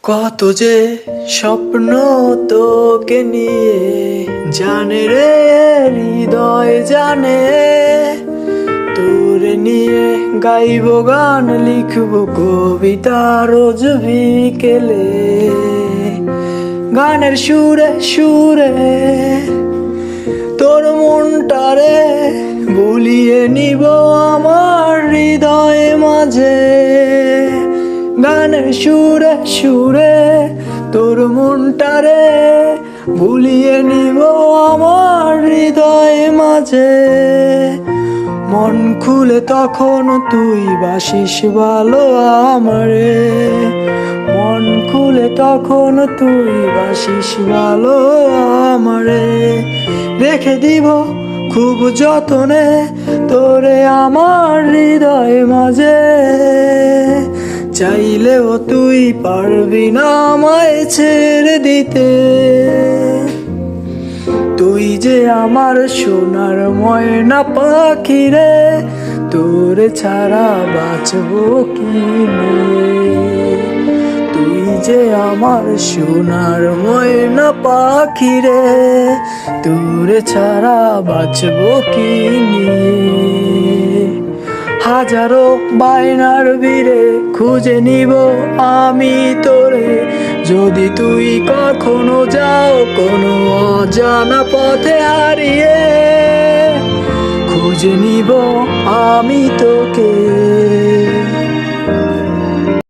কত যে স্বপ্ন তোকে নিয়ে জানে রে হৃদয় জানে, তোরে নিয়ে গাইব গান লিখব কবিতা রোজ বিকেলে। গানের সুরে সুরে তোর মনটারে ভুলিয়ে নিব আমার হৃদয় মাঝে। গানের সুরে সুরে তোর মনটারে ভুলিয়ে নিব আমার হৃদয় মাঝে। মন খুলে তখন তুই বাসিস ভালো আমারে, মন খুলে তখন তুই বাসিস ভালো আমারে। রেখে দিব খুব যতনে তোরে আমার হৃদয় মাঝে। চাইলেও তুই পারবি না আমায় ছেড়ে দিতে, তুই যে আমার সোনার ময়না পাখি রে, তোরে ছাড়া বাঁচবো কি তুই যে আমার সোনার ময়না পাখি রে, তোরে ছাড়া বাঁচবো কি হাজারো বায়নার বীরে খুঁজে নিব আমি তোরে, যদি তুই কখনো যাও কোনো অজানা পথে হারিয়ে। খুঁজে নিব আমি তোকে।